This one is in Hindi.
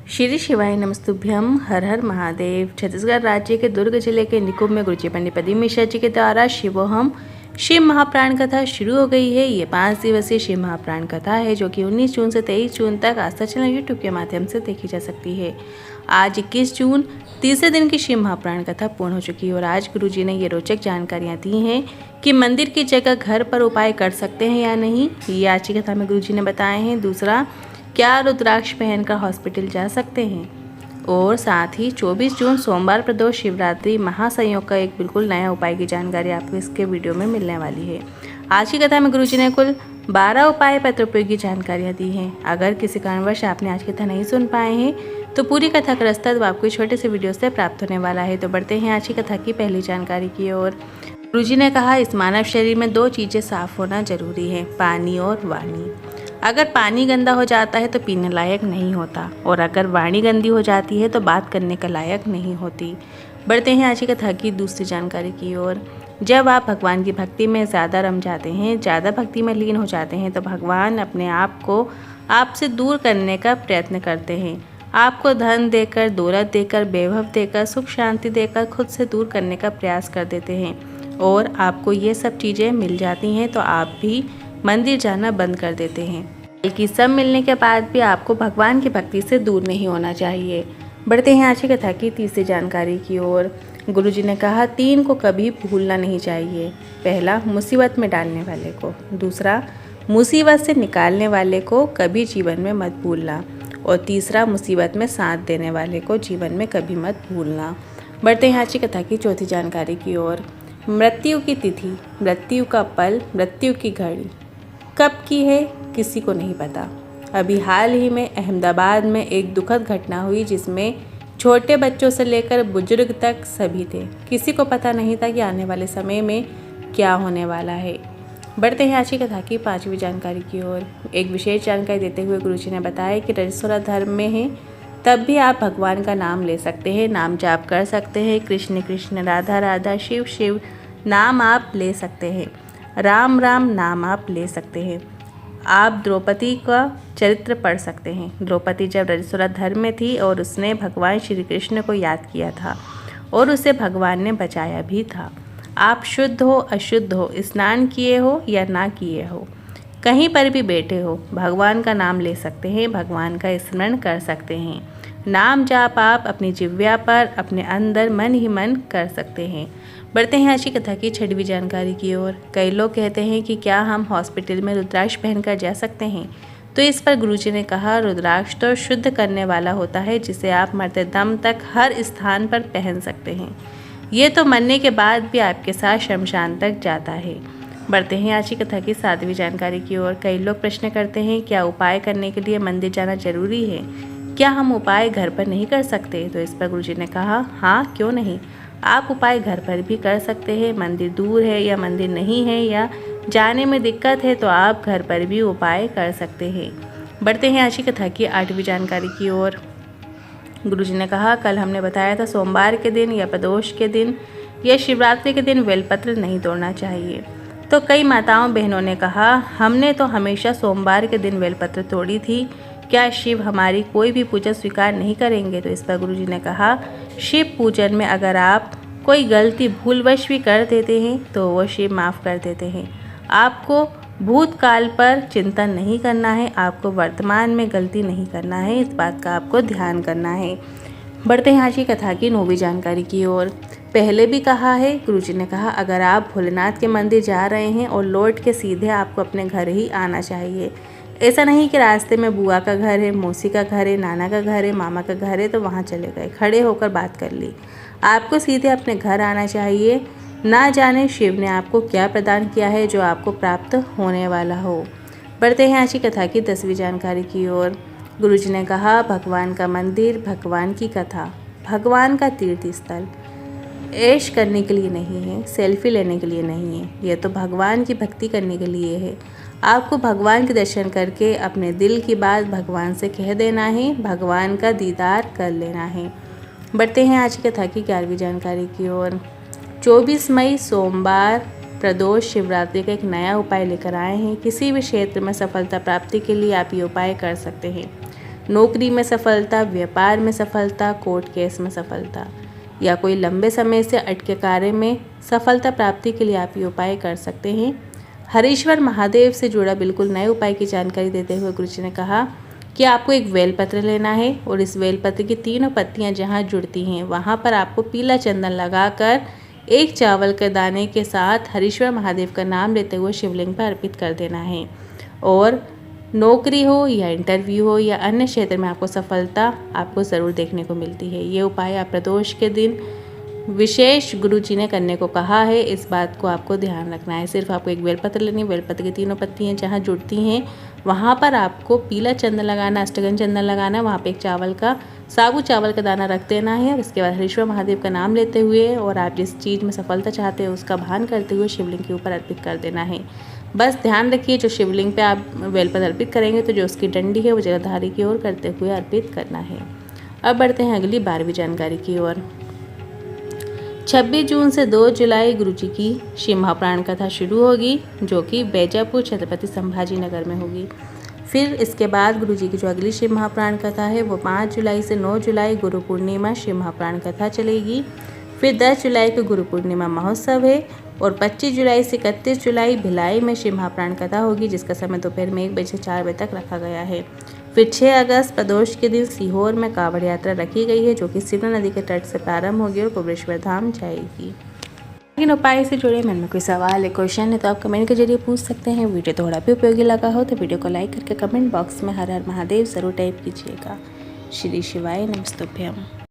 श्री शिवाय नमस्तुभ्यम। हर हर महादेव। छत्तीसगढ़ राज्य के दुर्ग जिले के निकुंभ में गुरुजी पंडित प्रदीप मिश्रा जी के द्वारा शिवोहम शिव महाप्राण कथा शुरू हो गई है। ये 5 दिवसीय शिव महाप्राण कथा है जो कि 19 जून से 23 जून तक आस्था चैनल यूट्यूब के माध्यम से देखी जा सकती है। आज 21 जून तीसरे दिन की शिव महाप्राण कथा पूर्ण हो चुकी है और आज गुरुजी ने ये रोचक जानकारियाँ दी हैं कि मंदिर की जगह घर पर उपाय कर सकते हैं या नहीं। ये आज की कथा में गुरुजी ने बताए हैं। दूसरा, क्या रुद्राक्ष पहनकर हॉस्पिटल जा सकते हैं। और साथ ही 24 जून सोमवार प्रदोष शिवरात्रि महासंयोग का एक बिल्कुल नया उपाय की जानकारी आपको इसके वीडियो में मिलने वाली है। आज की कथा में गुरुजी ने कुल 12 उपाय पत्रोपयोगी जानकारियाँ दी हैं। अगर किसी कारणवश आपने आज की कथा नहीं सुन पाए हैं तो पूरी कथा का रस्ता आपको छोटे से वीडियो से प्राप्त होने वाला है। तो बढ़ते हैं आज की कथा की पहली जानकारी की ओर। गुरुजी ने कहा, इस मानव शरीर में 2 चीज़ें साफ होना जरूरी है, पानी और वाणी। अगर पानी गंदा हो जाता है तो पीने लायक नहीं होता और अगर वाणी गंदी हो जाती है तो बात करने का लायक नहीं होती। बढ़ते हैं आज की कथा की दूसरी जानकारी की ओर। जब आप भगवान की भक्ति में ज़्यादा रम जाते हैं, ज़्यादा भक्ति में लीन हो जाते हैं तो भगवान अपने आप को आपसे दूर करने का प्रयत्न करते हैं। आपको धन देकर, दौलत देकर, वैभव देकर, सुख शांति देकर खुद से दूर करने का प्रयास कर देते हैं और आपको ये सब चीज़ें मिल जाती हैं तो आप भी मंदिर जाना बंद कर देते हैं। बल्कि सब मिलने के बाद भी आपको भगवान की भक्ति से दूर नहीं होना चाहिए। बढ़ते हैं आज की कथा की तीसरी जानकारी की ओर। गुरुजी ने कहा, 3 को कभी भूलना नहीं चाहिए। पहला, मुसीबत में डालने वाले को। दूसरा, मुसीबत से निकालने वाले को कभी जीवन में मत भूलना। और तीसरा, मुसीबत में साथ देने वाले को जीवन में कभी मत भूलना। बढ़ते हैं आज की कथा की चौथी जानकारी की ओर। मृत्यु की तिथि, मृत्यु का पल, मृत्यु की घड़ी कब की है किसी को नहीं पता। अभी हाल ही में अहमदाबाद में एक दुखद घटना हुई जिसमें छोटे बच्चों से लेकर बुजुर्ग तक सभी थे। किसी को पता नहीं था कि आने वाले समय में क्या होने वाला है। बढ़ते हैं आज की कथा की 5वीं जानकारी की ओर। एक विशेष जानकारी देते हुए गुरुजी ने बताया कि रजस्वला धर्म में है तब भी आप भगवान का नाम ले सकते हैं, नाम जाप कर सकते हैं। कृष्ण कृष्ण, राधा राधा, शिव शिव नाम आप ले सकते हैं। राम राम नाम आप ले सकते हैं। आप द्रौपदी का चरित्र पढ़ सकते हैं। द्रौपदी जब रजस्वला धर्म में थी और उसने भगवान श्री कृष्ण को याद किया था और उसे भगवान ने बचाया भी था। आप शुद्ध हो, अशुद्ध हो, स्नान किए हो या ना किए हो, कहीं पर भी बैठे हो, भगवान का नाम ले सकते हैं, भगवान का स्मरण कर सकते हैं। नाम जाप आप अपनी जिह्वा पर, अपने अंदर मन ही मन कर सकते हैं। बढ़ते हैं आज की कथा की 6वीं जानकारी की ओर। कई लोग कहते हैं कि क्या हम हॉस्पिटल में रुद्राक्ष पहनकर जा सकते हैं। तो इस पर गुरुजी ने कहा, रुद्राक्ष तो शुद्ध करने वाला होता है जिसे आप मरते दम तक हर स्थान पर पहन सकते हैं। ये तो मरने के बाद भी आपके साथ शमशान तक जाता है। बढ़ते हैं आज की कथा की 7वीं जानकारी की ओर। कई लोग प्रश्न करते हैं, क्या उपाय करने के लिए मंदिर जाना जरूरी है। क्या हम उपाय घर पर नहीं कर सकते। तो इस पर गुरुजी ने कहा, हाँ क्यों नहीं, आप उपाय घर पर भी कर सकते हैं। मंदिर दूर है या मंदिर नहीं है या जाने में दिक्कत है तो आप घर पर भी उपाय कर सकते हैं। बढ़ते हैं आज की कथा की 8वीं जानकारी की ओर। गुरुजी ने कहा, कल हमने बताया था सोमवार के दिन या प्रदोष के दिन या शिवरात्रि के दिन बेलपत्र नहीं तोड़ना चाहिए। तो कई माताओं बहनों ने कहा, हमने तो हमेशा सोमवार के दिन बेलपत्र तोड़ी थी, क्या शिव हमारी कोई भी पूजा स्वीकार नहीं करेंगे। तो इस पर गुरुजी ने कहा, शिव पूजन में अगर आप कोई गलती भूलवश भी कर देते हैं तो वो शिव माफ़ कर देते हैं। आपको भूतकाल पर चिंतन नहीं करना है, आपको वर्तमान में गलती नहीं करना है, इस बात का आपको ध्यान करना है। बढ़ते हैं आज की कथा की 9वीं जानकारी की ओर। पहले भी कहा है, गुरुजी ने कहा, अगर आप भोलेनाथ के मंदिर जा रहे हैं और लौट के सीधे आपको अपने घर ही आना चाहिए। ऐसा नहीं कि रास्ते में बुआ का घर है, मौसी का घर है, नाना का घर है, मामा का घर है तो वहाँ चले गए, खड़े होकर बात कर ली। आपको सीधे अपने घर आना चाहिए। ना जाने शिव ने आपको क्या प्रदान किया है जो आपको प्राप्त होने वाला हो। बढ़ते हैं आज की कथा की 10वीं जानकारी की ओर। गुरुजी ने कहा, भगवान का मंदिर, भगवान की कथा, भगवान का तीर्थ स्थल ऐश करने के लिए नहीं है, सेल्फी लेने के लिए नहीं है, यह तो भगवान की भक्ति करने के लिए है। आपको भगवान के दर्शन करके अपने दिल की बात भगवान से कह देना है, भगवान का दीदार कर लेना है। बढ़ते हैं आज की कथा की 11वीं जानकारी की ओर। 24 मई सोमवार प्रदोष शिवरात्रि का एक नया उपाय लेकर आए हैं। किसी भी क्षेत्र में सफलता प्राप्ति के लिए आप ये उपाय कर सकते हैं। नौकरी में सफलता, व्यापार में सफलता, कोर्ट केस में सफलता या कोई लंबे समय से अटके कार्य में सफलता प्राप्ति के लिए आप ये उपाय कर सकते हैं। हरीश्वर महादेव से जुड़ा बिल्कुल नए उपाय की जानकारी देते हुए गुरुजी ने कहा कि आपको एक बेलपत्र लेना है और इस बेलपत्र की तीनों पत्तियां जहां जुड़ती हैं वहां पर आपको पीला चंदन लगाकर एक चावल के दाने के साथ हरीश्वर महादेव का नाम लेते हुए शिवलिंग पर अर्पित कर देना है। और नौकरी हो या इंटरव्यू हो या अन्य क्षेत्र में आपको सफलता आपको ज़रूर देखने को मिलती है। ये उपाय आप प्रदोष के दिन विशेष गुरुजी ने करने को कहा है, इस बात को आपको ध्यान रखना है। सिर्फ आपको एक बेलपत्र लेनी है, बेलपत्र की तीनों पत्तियां जहां जुड़ती हैं वहां पर आपको पीला चंदन लगाना, अष्टगंध चंदन लगाना, वहां पे एक साबुत चावल का दाना रख देना है और इसके बाद हरीश्वर महादेव का नाम लेते हुए और आप जिस चीज़ में सफलता चाहते हैं उसका भान करते हुए शिवलिंग के ऊपर अर्पित कर देना है। बस ध्यान रखिए, जो शिवलिंग पे आप बेलपत्र अर्पित करेंगे तो जो उसकी डंडी है वो जटाधारी की ओर करते हुए अर्पित करना है। अब बढ़ते हैं अगली 12वीं जानकारी की ओर। 26 जून से 2 जुलाई गुरुजी की शिव महाप्राण कथा शुरू होगी, जो कि बैजापुर छत्रपति संभाजी नगर में होगी। फिर इसके बाद गुरुजी की जो अगली शिव महाप्राण कथा है वो 5 जुलाई से 9 जुलाई गुरु पूर्णिमा शिव महाप्राण कथा चलेगी। फिर 10 जुलाई को गुरु पूर्णिमा महोत्सव है और 25 जुलाई से 31 जुलाई भिलाई में शिव महाप्राण कथा होगी, जिसका समय दोपहर में 1 बजे से 4 बजे तक रखा गया है। फिर 6 अगस्त प्रदोष के दिन सीहोर में कांवड़ यात्रा रखी गई है, जो कि सिमरा नदी के तट से प्रारंभ होगी और कुबेश्वर धाम जाएगी। इन उपाय से जुड़े मन में कोई सवाल है, क्वेश्चन है तो आप कमेंट के जरिए पूछ सकते हैं। वीडियो थोड़ा भी उपयोगी लगा हो तो वीडियो को लाइक करके कमेंट बॉक्स में हर हर महादेव जरूर टाइप कीजिएगा। श्री शिवाय नमस्तुभ्यम।